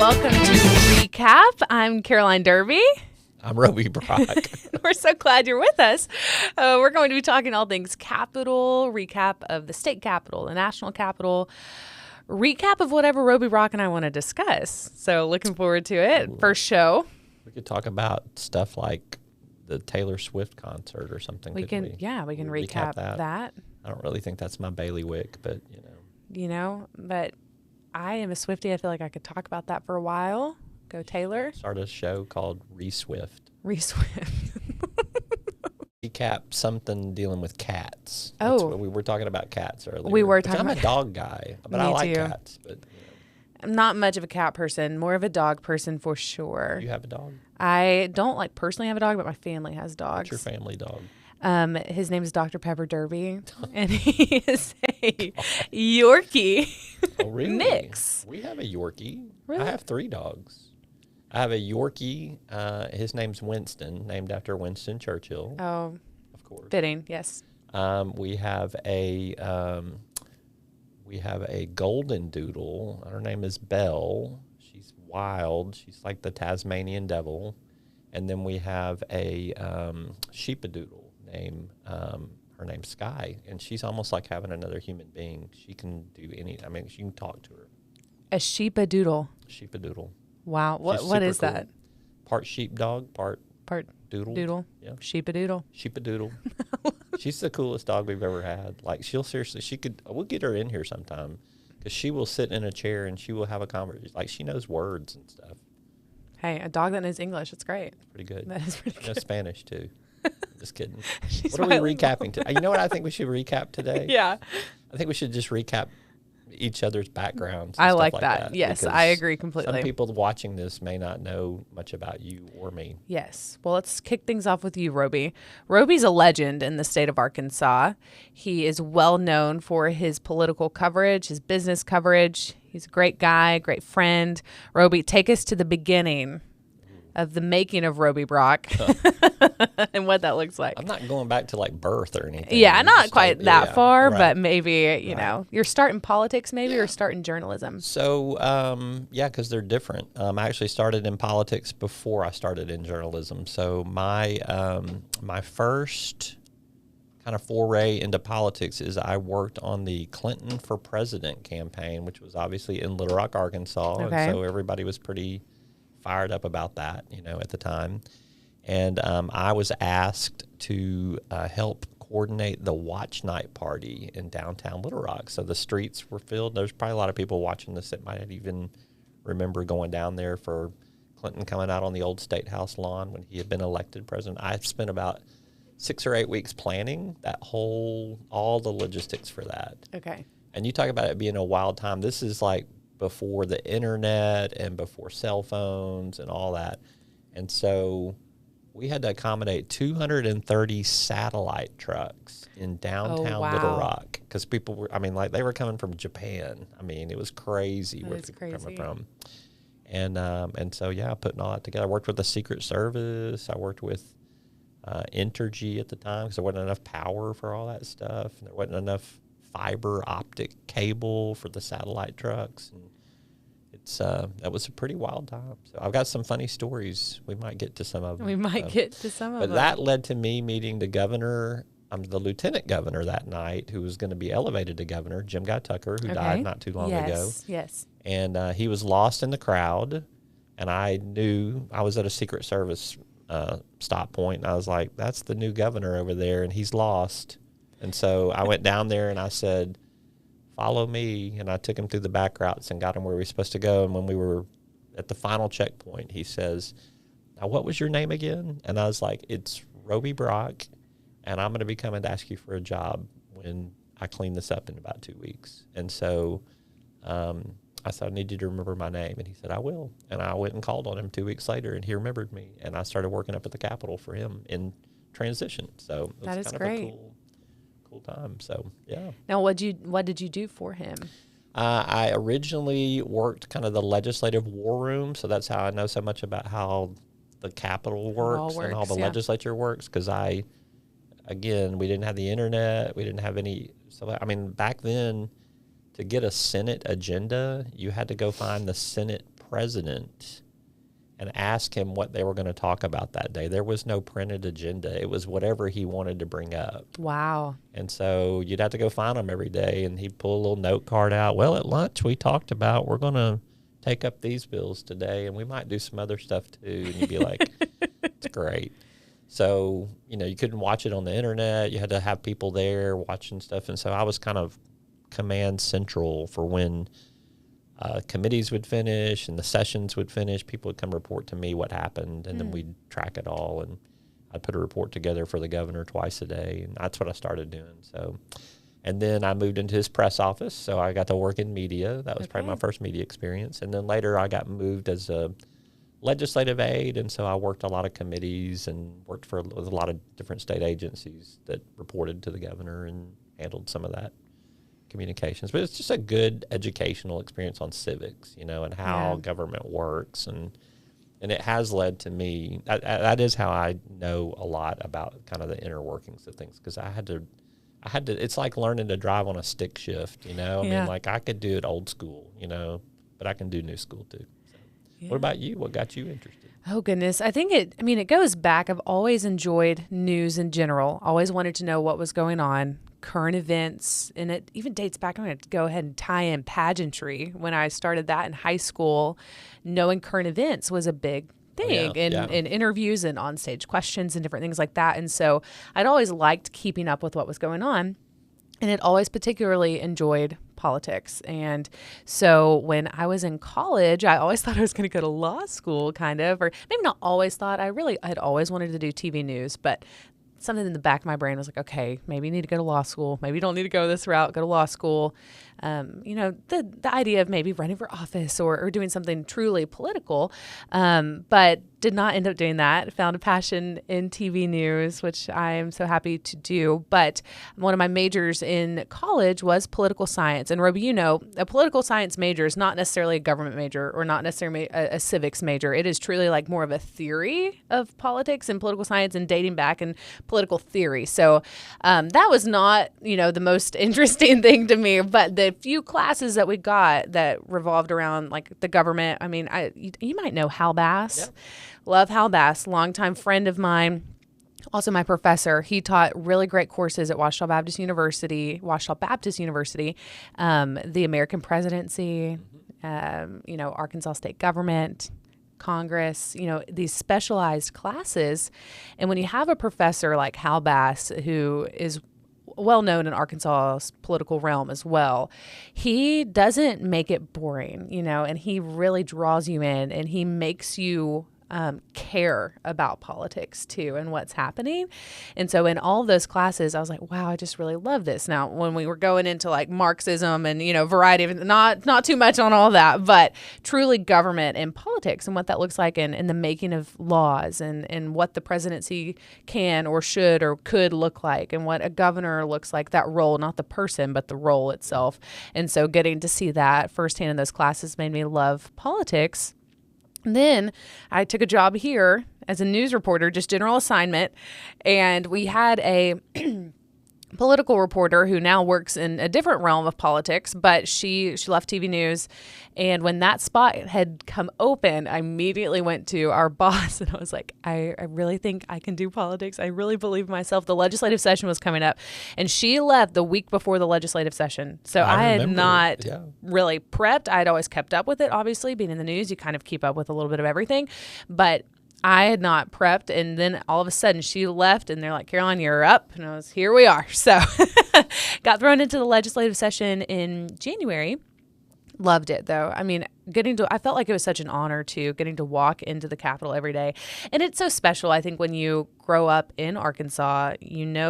Welcome to Recap. I'm Caroline Derby. I'm Roby Brock. We're so glad you're with us. We're going to be talking all things Capitol, recap of the state capitol, the national capitol, recap of whatever Roby Brock and I want to discuss. So looking forward to it. First show. We could talk about stuff like the Taylor Swift concert or something. We can recap that. I don't really think that's my bailiwick, but But I am a Swiftie. I feel like I could talk about that for a while. Go Taylor. Start a show called Re-Swift. Recap something dealing with cats. We were talking about cats earlier. We were talking I'm about a dog guy, but I like cats. But I'm not much of a cat person, more of a dog person for sure. You have a dog? I don't personally have a dog, but my family has dogs. What's your family dog? His name is Dr. Pepper Derby, and he is a Yorkie really? mix. We have a Yorkie. Really? I have 3 dogs. I have a Yorkie. His name's Winston, named after Winston Churchill. Oh, of course. Fitting, yes. We have a golden doodle. Her name is Belle. She's wild. She's like the Tasmanian devil. And then we have a sheepadoodle named her name's Sky, and she's almost like having another human being. She can do she can talk to her. A sheepadoodle. Sheepadoodle. Wow. What is cool. that? Part sheepdog, part doodle. Doodle. Yeah. Sheepadoodle. Sheepadoodle. She's the coolest dog we've ever had. Like, we'll get her in here sometime, because she will sit in a chair and she will have a conversation. Like, she knows words and stuff. Hey, a dog that knows English. It's great. Pretty good. That is pretty good. Knows Spanish too. Just kidding. What are we recapping today? You know what I think we should recap today? Yeah. I think we should just recap each other's backgrounds. I like that. Yes, I agree completely. Some people watching this may not know much about you or me. Yes. Well, let's kick things off with you, Roby. Roby's a legend in the state of Arkansas. He is well known for his political coverage, his business coverage. He's a great guy, great friend. Roby, take us to the beginning of the making of Roby Brock and what that looks like. I'm not going back to like birth or anything. Yeah, not quite that far, right. But maybe, you're starting politics maybe or starting journalism. So, because they're different. I actually started in politics before I started in journalism. So my first kind of foray into politics is I worked on the Clinton for President campaign, which was obviously in Little Rock, Arkansas. Okay. And so everybody was pretty fired up about that, at the time. And I was asked to help coordinate the watch night party in downtown Little Rock. So the streets were filled. There's probably a lot of people watching this that might even remember going down there for Clinton coming out on the old State House lawn when he had been elected president. I spent about 6 or 8 weeks planning all the logistics for that. Okay. And you talk about it being a wild time. This is like before the internet and before cell phones and all that. And so we had to accommodate 230 satellite trucks in downtown Little Rock, because people were, they were coming from Japan. It was crazy where people were coming from. And so, putting all that together. I worked with the Secret Service. I worked with Entergy at the time, because there wasn't enough power for all that stuff. And there wasn't enough fiber optic cable for the satellite trucks, and that was a pretty wild time. So I've got some funny stories. We might get to some of them. But that led to me meeting the governor, the lieutenant governor that night, who was going to be elevated to governor, Jim Guy Tucker, who died not too long ago. Yes. And he was lost in the crowd, and I knew I was at a Secret Service stop point, and I was like, "That's the new governor over there, and he's lost." And so I went down there and I said, "Follow me." And I took him through the back routes and got him where we were supposed to go. And when we were at the final checkpoint, he says, "Now, what was your name again?" And I was like, "It's Roby Brock, and I'm going to be coming to ask you for a job when I clean this up in about 2 weeks." And so I said, "I need you to remember my name." And he said, "I will." And I went and called on him 2 weeks later, and he remembered me. And I started working up at the Capitol for him in transition. So it was kind of a cool time. So yeah. Now, what did you do for him? I originally worked kind of the legislative war room, so that's how I know so much about how the Capitol works and how the legislature works. Because we didn't have the internet, we didn't have any. So back then, to get a Senate agenda, you had to go find the Senate president and ask him what they were going to talk about that day. There was no printed agenda. It was whatever he wanted to bring up. Wow. And so you'd have to go find him every day, and he'd pull a little note card out. Well, at lunch we talked about we're going to take up these bills today, and we might do some other stuff too. And you'd be like, it's great. So, you couldn't watch it on the internet. You had to have people there watching stuff. And so I was kind of command central for when committees would finish and the sessions would finish. People would come report to me what happened, and then we'd track it all. And I'd put a report together for the governor twice a day, and that's what I started doing. So, and then I moved into his press office, so I got to work in media. That was probably my first media experience. And then later I got moved as a legislative aide, and so I worked a lot of committees and worked with a lot of different state agencies that reported to the governor and handled some of that communications. But it's just a good educational experience on civics, and how government works, and it has led to me. That is how I know a lot about kind of the inner workings of things, because I had to. It's like learning to drive on a stick shift, I mean, like I could do it old school, but I can do new school too. So. Yeah. What about you? What got you interested? Oh, goodness. I think it goes back. I've always enjoyed news in general, always wanted to know what was going on, current events, and it even dates back. I'm going to go ahead and tie in pageantry. When I started that in high school, knowing current events was a big thing in interviews and on-stage questions and different things like that. And so I'd always liked keeping up with what was going on, and it always particularly enjoyed politics. And so when I was in college, I always thought I was going to go to law school, kind of, or maybe not always thought. I'd always wanted to do TV news, but something in the back of my brain was like, okay, maybe you need to go to law school. Maybe you don't need to go this route, go to law school. The idea of maybe running for office or doing something truly political, but did not end up doing that. Found a passion in TV news, which I am so happy to do. But one of my majors in college was political science. And Roby, a political science major is not necessarily a government major or not necessarily a civics major. It is truly like more of a theory of politics and political science and dating back and political theory. So that was not, the most interesting thing to me. But the few classes that we got that revolved around like the government, I mean, you might know Hal Bass. Yeah. Love Hal Bass, longtime friend of mine. Also my professor. He taught really great courses at Ouachita Baptist University, the American presidency, Arkansas state government, Congress, these specialized classes. And when you have a professor like Hal Bass, who is well known in Arkansas's political realm as well, he doesn't make it boring, and he really draws you in, and he makes you care about politics too and what's happening. And so in all of those classes, I was like, wow, I just really love this. Now, when we were going into like Marxism and, variety of, not too much on all that, but truly government and politics and what that looks like in the making of laws and what the presidency can or should or could look like and what a governor looks like, that role, not the person, but the role itself. And so getting to see that firsthand in those classes made me love politics. Then I took a job here as a news reporter, just general assignment, and we had a political reporter who now works in a different realm of politics, but she left TV news. And when that spot had come open, I immediately went to our boss and I was like, I really think I can do politics. I really believe in myself. The legislative session was coming up, and she left the week before the legislative session. So I had not really prepped. I had always kept up with it. Obviously, being in the news, you kind of keep up with a little bit of everything, but I had not prepped, and then all of a sudden she left, and they're like, Caroline, you're up. And I was, here we are. So got thrown into the legislative session in January. Loved it, though. I mean, I felt like it was such an honor, too, getting to walk into the Capitol every day. And it's so special, I think, when you grow up in Arkansas,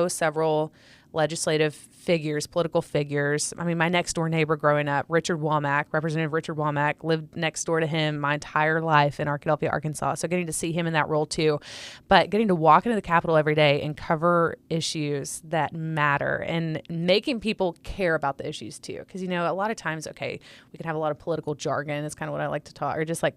several legislative figures, political figures. I mean, my next door neighbor growing up, Representative Richard Womack, lived next door to him my entire life in Arkadelphia, Arkansas. So getting to see him in that role too, but getting to walk into the Capitol every day and cover issues that matter and making people care about the issues too. Because, a lot of times, okay, we can have a lot of political jargon. It's kind of what I like to talk, or just like,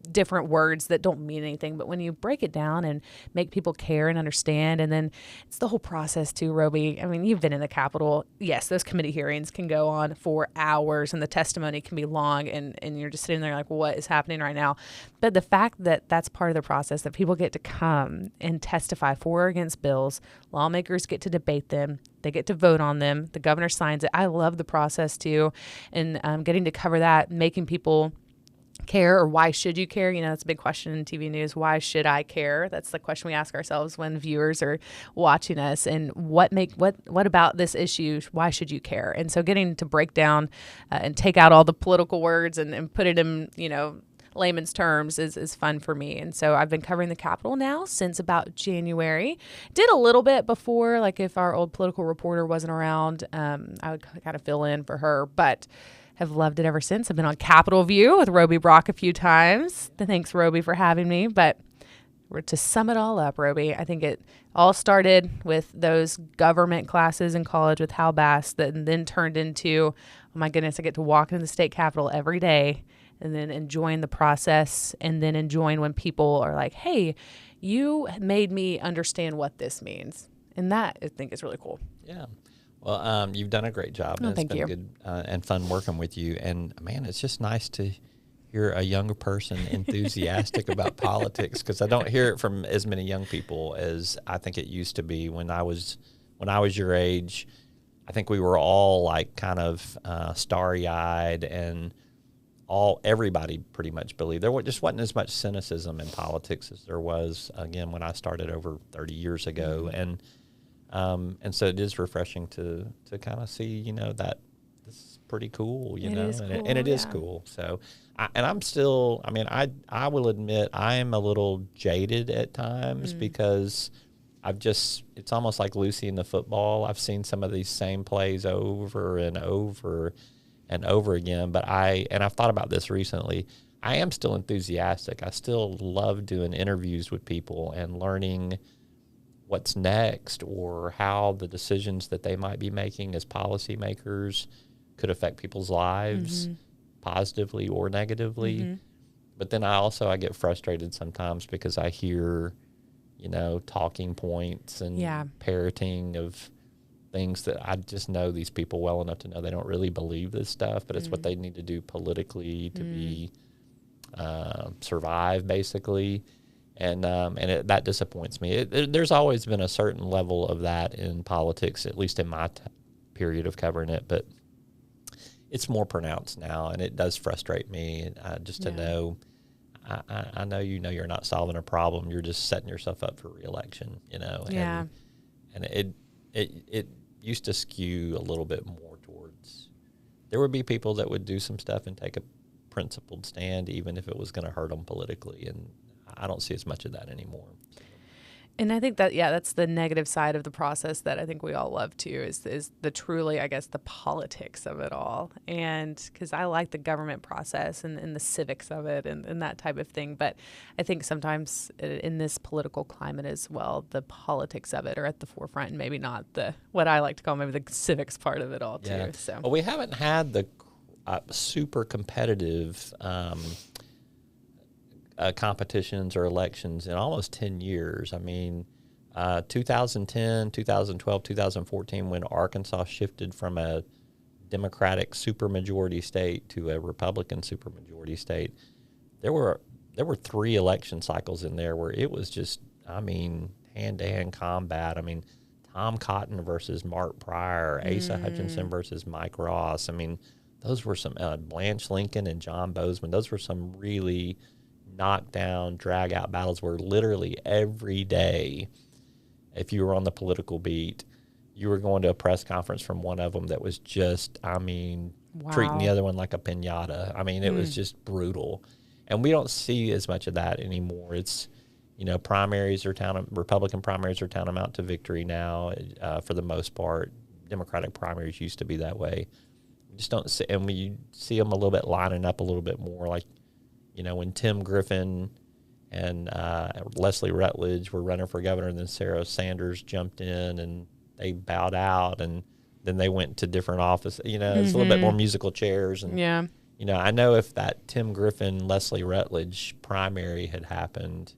different words that don't mean anything. But when you break it down and make people care and understand, and then it's the whole process too, Roby. I mean, you've been in the Capitol. Yes, those committee hearings can go on for hours and the testimony can be long, and you're just sitting there like, what is happening right now? But the fact that that's part of the process, that people get to come and testify for or against bills, lawmakers get to debate them, they get to vote on them, the governor signs it. I love the process too, and getting to cover that, making people care, or why should you care? You know, that's a big question in TV news. Why should I care? That's the question we ask ourselves when viewers are watching us. And what about this issue? Why should you care? And so getting to break down and take out all the political words and put it in, you know, layman's terms is fun for me. And so I've been covering the Capitol now since about January. Did a little bit before, like if our old political reporter wasn't around, I would kind of fill in for her, but have loved it ever since. I've been on Capitol View with Roby Brock a few times. Thanks, Roby, for having me. But to sum it all up, Roby, I think it all started with those government classes in college with Hal Bass that then turned into, oh my goodness, I get to walk into the state capitol every day and then enjoying the process, and then enjoying when people are like, hey, you made me understand what this means. And that, I think, is really cool. Yeah. Well, you've done a great job. Oh, it's thank been you. good and fun working with you. And, man, it's just nice to hear a younger person enthusiastic about politics, because I don't hear it from as many young people as I think it used to be when I was your age. I think we were all, like, kind of starry-eyed, and everybody pretty much believed. There just wasn't as much cynicism in politics as there was, again, when I started over 30 years ago. And so it is refreshing to kind of see, you know, that this is pretty cool, you know, and it is cool. So, I'm still, I mean, I will admit I am a little jaded at times because it's almost like Lucy in the football. I've seen some of these same plays over and over and over again, but I've thought about this recently. I am still enthusiastic. I still love doing interviews with people and learning what's next, or how the decisions that they might be making as policymakers could affect people's lives positively or negatively. But then I get frustrated sometimes because I hear, you know, talking points and parroting of things that I just know these people well enough to know they don't really believe this stuff, but it's what they need to do politically to be survive, basically. And that disappoints me. There's always been a certain level of that in politics, at least in my period of covering it, but it's more pronounced now, and it does frustrate me just to know. I know you're not solving a problem; you're just setting yourself up for re-election. You know, and it used to skew a little bit more towards. There would be people that would do some stuff and take a principled stand, even if it was going to hurt them politically, and I don't see as much of that anymore. And I think that, that's the negative side of the process that I think we all love too, is the truly, I guess, the politics of it all. And because I like the government process and the civics of it and that type of thing. But I think sometimes in this political climate as well, the politics of it are at the forefront, and maybe not what I like to call maybe the civics part of it all too. Yeah. So well, we haven't had the super competitive competitions or elections in almost 10 years. I mean, 2010, 2012, 2014, when Arkansas shifted from a Democratic supermajority state to a Republican supermajority state, there were 3 election cycles in there where it was just, I mean, hand-to-hand combat. I mean, Tom Cotton versus Mark Pryor, Asa Hutchinson versus Mike Ross. I mean, those were some, Blanche Lincoln and John Bozeman, those were some really knockdown, drag-out battles where literally every day, if you were on the political beat, you were going to a press conference from one of them that was just, I mean, treating the other one like a piñata. I mean, it was just brutal. And we don't see as much of that anymore. It's, you know, Republican primaries are tantamount to victory now for the most part. Democratic primaries used to be that way. We just don't see, and we see them a little bit lining up a little bit more, like, you know, when Tim Griffin and Leslie Rutledge were running for governor, and then Sarah Sanders jumped in and they bowed out, and then they went to different offices. You know, it's a little bit more musical chairs, and I know if that Tim Griffin, Leslie Rutledge primary had happened,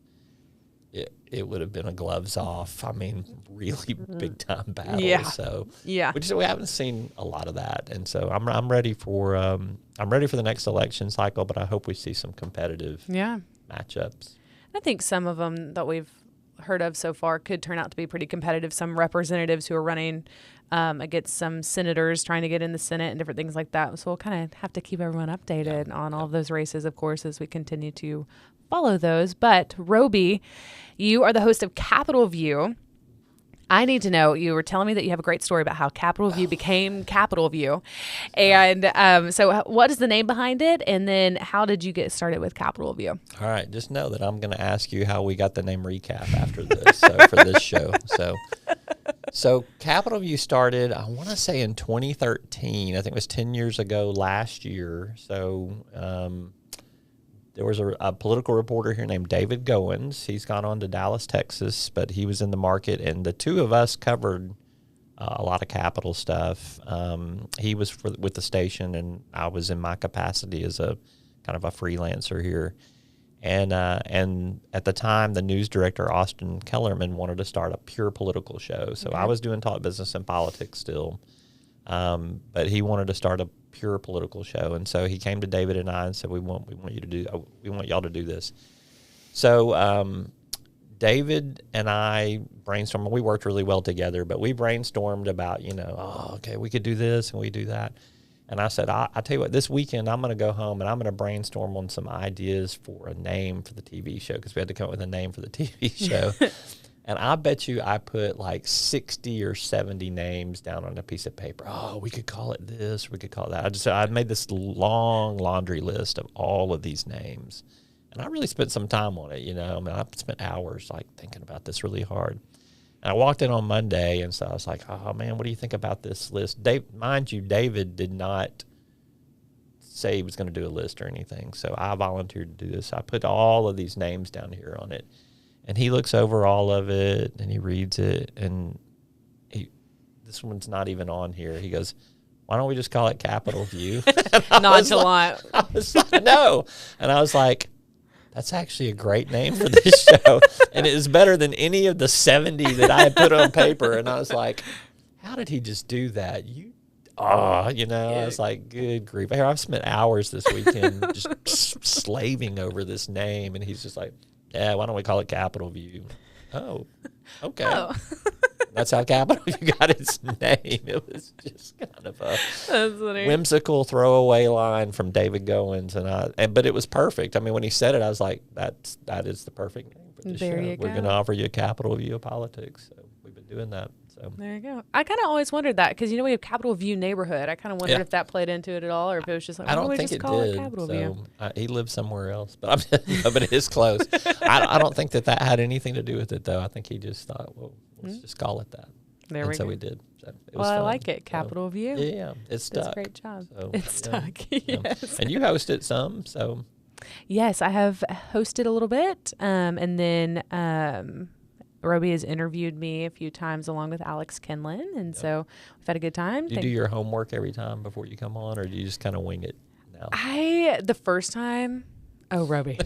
it would have been a gloves off. I mean, really big time battle. Yeah. So Yeah. we haven't seen a lot of that, and so I'm ready for the next election cycle. But I hope we see some competitive matchups. I think some of them that we've heard of so far could turn out to be pretty competitive. Some representatives who are running against some senators trying to get in the Senate and different things like that. So we'll kind of have to keep everyone updated on all of those races, of course, as we continue to follow those. But Roby, you are the host of Capitol View. I need to know, you were telling me that you have a great story about how Capitol View became Capitol View. And so what is the name behind it? And then how did you get started with Capitol View? All right. Just know that I'm going to ask you how we got the name recap after this for this show. So Capitol View started, I want to say in 2013. I think it was 10 years ago last year. So there was a political reporter here named David Goins. He's gone on to Dallas, Texas, but he was in the market, and the two of us covered a lot of Capitol stuff. He was with the station, and I was in my capacity as a kind of a freelancer here. And at the time, the news director, Austin Kellerman, wanted to start a pure political show. So I was doing Talk Business and Politics still, but he wanted to start a pure political show. And so he came to David and I and said, we want y'all to do this. So David and I brainstormed. We worked really well together, but we brainstormed about, we could do this and we do that. And I said, I'll tell you what, this weekend I'm going to go home and I'm going to brainstorm on some ideas for a name for the TV show, because we had to come up with a name for the TV show. And I bet you I put like 60 or 70 names down on a piece of paper. Oh, we could call it this, we could call it that. I made this long laundry list of all of these names. And I really spent some time on it, I spent hours like thinking about this really hard. And I walked in on Monday, and so I was like, oh, man, what do you think about this list? Mind you, David did not say he was going to do a list or anything, so I volunteered to do this. I put all of these names down here on it, and he looks over all of it, and he reads it, and this one's not even on here. He goes, why don't we just call it Capitol View? Nonchalant. No. And I was like, that's actually a great name for this show. And it was better than any of the 70 that I had put on paper. And I was like, how did he just do that? I was like, good grief. I've spent hours this weekend just slaving over this name. And he's just like, yeah, why don't we call it Capitol View? Oh, okay. Oh. That's how Capitol View got its name. It was just kind of a whimsical throwaway line from David Goins, but it was perfect. I mean, when he said it, I was like, that is the perfect name for this show. We're going to offer you a Capitol View of politics. So we've been doing that. So there you go. I kind of always wondered that, because we have Capitol View neighborhood. I kind of wondered if that played into it at all, or if it was just like, I don't think it did. Capitol View? He lives somewhere else, but but it is close. I don't think that had anything to do with it, though. I think he just thought, well, let's just call it that. So we did. So it was fun. I like it. Capitol View. Yeah, it's stuck. That's a great job. So, it's stuck. Yes. And you hosted some, so. Yes, I have hosted a little bit, and then Roby has interviewed me a few times along with Alex Kinlan, and so we've had a good time. Do you do your homework every time before you come on, or do you just kind of wing it now? The first time, Roby.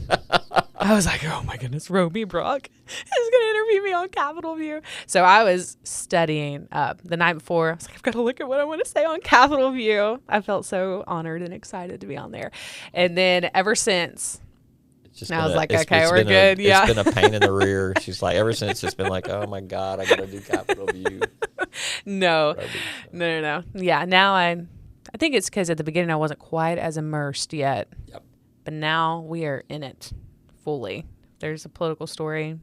I was like, oh my goodness, Roby Brock is going to interview me on Capitol View. So I was studying up the night before. I was like, I've got to look at what I want to say on Capitol View. I felt so honored and excited to be on there. And then ever since, I was like, okay, we're good. It's been a pain in the rear. She's like, ever since, it's been like, oh my God, I got to do Capitol View. No. Yeah, now I think it's because at the beginning I wasn't quite as immersed yet. Yep. But now we are in it fully. There's a political story.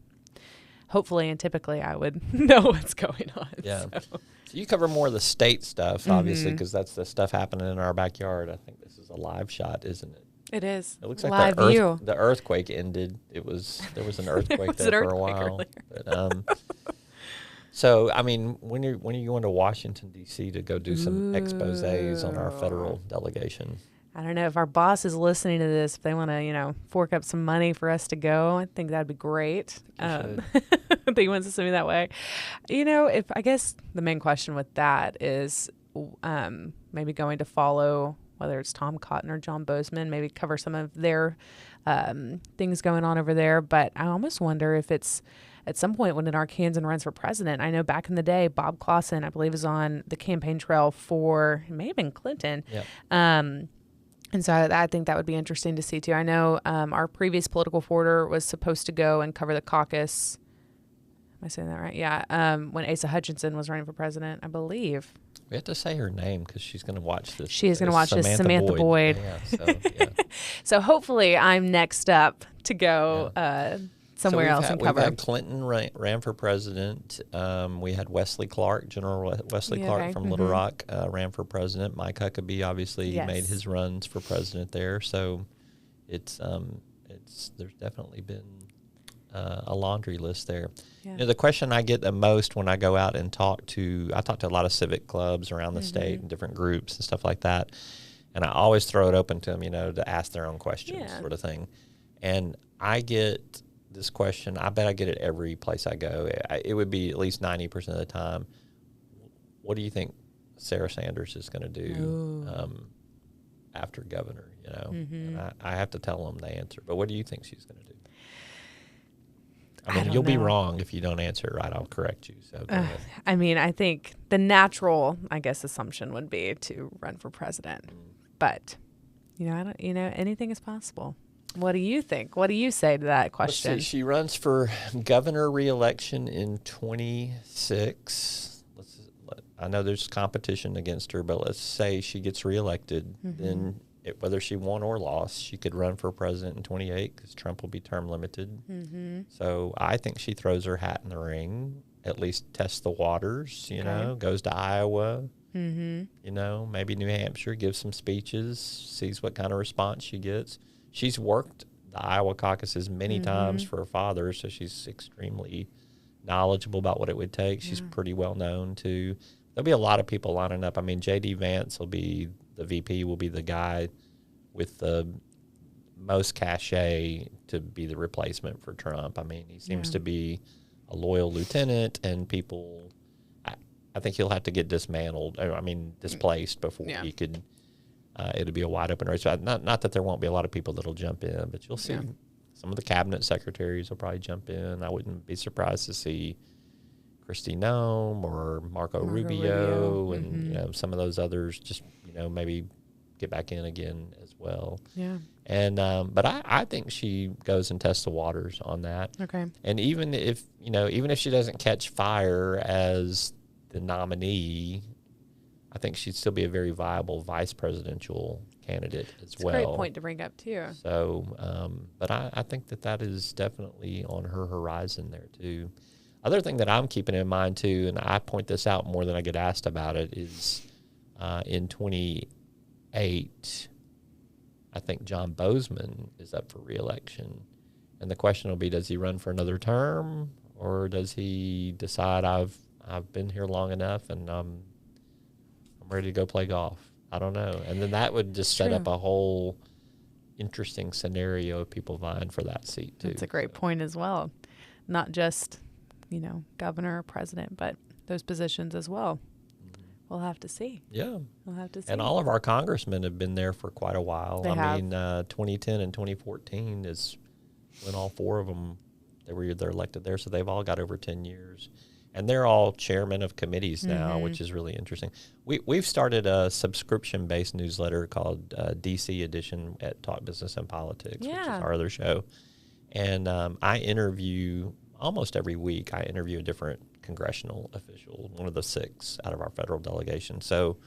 Hopefully and typically I would know what's going on. Yeah. So you cover more of the state stuff, obviously, because that's the stuff happening in our backyard. I think this is a live shot, isn't it? It is. It looks like the earthquake ended. There was an earthquake there for a while. But, so, I mean, when are you going to Washington, D.C. to go do some exposés on our federal delegation? I don't know if our boss is listening to this, if they want to, fork up some money for us to go, I think that'd be great. If he wants to send me that way. I guess the main question with that is maybe going to follow whether it's Tom Cotton or John Bozeman, maybe cover some of their things going on over there. But I almost wonder if it's at some point when an Arkansan runs for president. I know back in the day, Bob Clausen, I believe, is on the campaign trail for, it may have been Clinton. Yep. And so I think that would be interesting to see, too. I know our previous political reporter was supposed to go and cover the caucus. Am I saying that right? Yeah. When Asa Hutchinson was running for president, I believe. We have to say her name because she's going to watch this. She is going to watch this. Samantha Boyd. Yeah, so, yeah. So hopefully I'm next up to go somewhere else and cover. We've had Clinton ran for president. We had Wesley Clark, General Wesley Clark from Little Rock, ran for president. Mike Huckabee obviously made his runs for president there. So it's there's definitely been a laundry list there. Yeah. You know, the question I get the most when I go out and talk to a lot of civic clubs around the state and different groups and stuff like that. And I always throw it open to them, to ask their own questions sort of thing. And I get this question, I bet I get it every place I go. It would be at least 90% of the time. What do you think Sarah Sanders is going to do after governor? And I have to tell them the answer. But what do you think she's going to do? I mean, you'll be wrong if you don't answer it right. I'll correct you. So I mean, I think the natural, assumption would be to run for president. But anything is possible. What do you think? What do you say to that question? Let's see, she runs for governor re-election in 26. I know there's competition against her, but let's say she gets reelected. Then whether she won or lost, she could run for president in 28 because Trump will be term limited. So I think she throws her hat in the ring, at least tests the waters, goes to Iowa, maybe New Hampshire, gives some speeches, sees what kind of response she gets. She's worked the Iowa caucuses many times for her father, so she's extremely knowledgeable about what it would take. She's pretty well known, too. There'll be a lot of people lining up. I mean, J.D. Vance will be the VP, will be the guy with the most cachet to be the replacement for Trump. I mean, he seems to be a loyal lieutenant, and people, I think he'll have to get displaced before he could. It'll be a wide open race. Not that there won't be a lot of people that'll jump in, but you'll see some of the cabinet secretaries will probably jump in. I wouldn't be surprised to see Kristi Noem or Marco Rubio and some of those others just maybe get back in again as well. Yeah. And but I think she goes and tests the waters on that. Okay. And even if she doesn't catch fire as the nominee, I think she'd still be a very viable vice presidential candidate as well. That's a great point to bring up, too. So, but I think that is definitely on her horizon there, too. Other thing that I'm keeping in mind, too, and I point this out more than I get asked about it, is in 28, I think John Bozeman is up for re-election. And the question will be, does he run for another term, or does he decide I've been here long enough and I'm ready to go play golf? I don't know. And then that would just set up a whole interesting scenario of people vying for that seat, too. That's a great point as well. Not just, governor or president, but those positions as well. We'll have to see. Yeah. We'll have to see. And all of our congressmen have been there for quite a while. They have. 2010 and 2014 is when all four of them, they're elected there, so they've all got over 10 years. And they're all chairmen of committees now, which is really interesting. We've started a subscription-based newsletter called DC Edition at Talk Business and Politics, which is our other show. And I interview, almost every week, a different congressional official, one of the 6 out of our federal delegation. So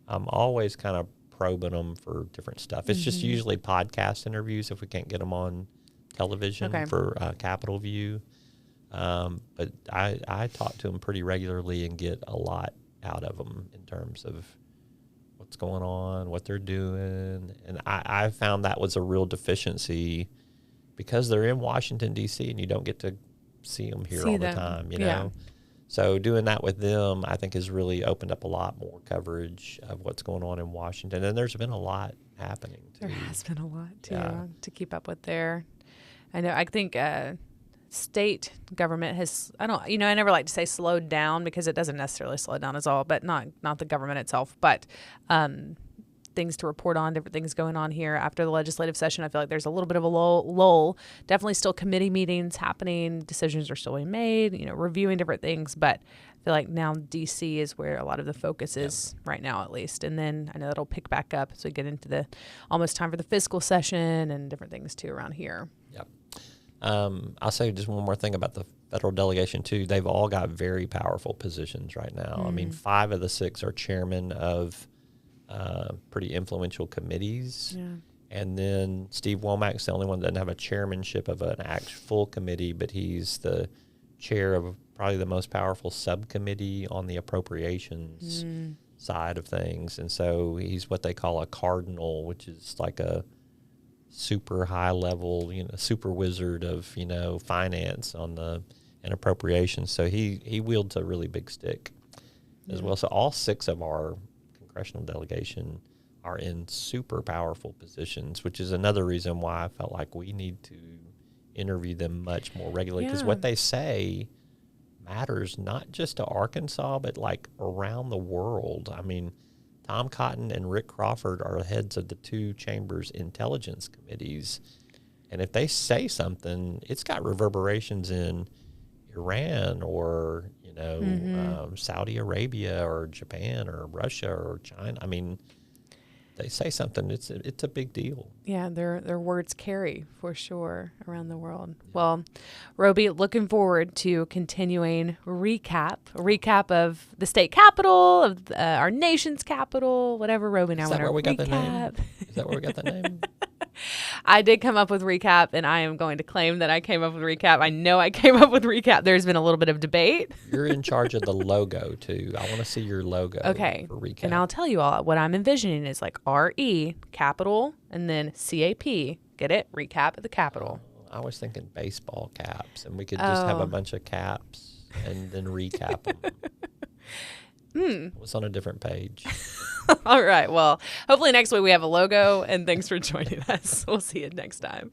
I'm always kind of probing them for different stuff. It's just usually podcast interviews if we can't get them on television for Capitol View. But I talk to them pretty regularly and get a lot out of them in terms of what's going on, what they're doing. And I found that was a real deficiency because they're in Washington, D.C., and you don't get to see them here all the time, you know. So doing that with them, I think, has really opened up a lot more coverage of what's going on in Washington. And there's been a lot happening, too. There has been a lot, too, to keep up with there. I think state government has, I never like to say slowed down because it doesn't necessarily slow down at all, but not the government itself. But things to report on, different things going on here after the legislative session. I feel like there's a little bit of a lull. Definitely still committee meetings happening. Decisions are still being made, reviewing different things. But I feel like now D.C. is where a lot of the focus is right now, at least. And then I know that'll pick back up as we get into the almost time for the fiscal session and different things too around here. Yep. I'll say just one more thing about the federal delegation too. They've all got very powerful positions right now. I mean, 5 of the 6 are chairmen of pretty influential committees. Yeah. And then Steve Womack's the only one that doesn't have a chairmanship of an full committee, but he's the chair of probably the most powerful subcommittee on the appropriations side of things. And so he's what they call a cardinal, which is like a super high level, super wizard of, finance and appropriations. So he wields a really big stick as well. So all 6 of our congressional delegation are in super powerful positions, which is another reason why I felt like we need to interview them much more regularly, because what they say matters not just to Arkansas, but like around the world. I mean, Tom Cotton and Rick Crawford are heads of the 2 chambers' intelligence committees. And if they say something, it's got reverberations in Iran or, Saudi Arabia or Japan or Russia or China. I mean, they say something, it's a big deal. Yeah, their words carry for sure around the world. Yeah. Well, Roby, looking forward to continuing recap of the state capital, of our nation's capital, whatever Roby and I want to recap. Is that where we got the name? I did come up with recap, and I am going to claim that I came up with recap. I know I came up with recap. There's been a little bit of debate. You're in charge of the logo, too. I want to see your logo for recap. And I'll tell you all, what I'm envisioning is like RE, capital, and then CAP. Get it? Recap at the Capitol. I was thinking baseball caps, and we could just have a bunch of caps and then recap them. It was on a different page. All right. Well, hopefully next week we have a logo, and thanks for joining us. We'll see you next time.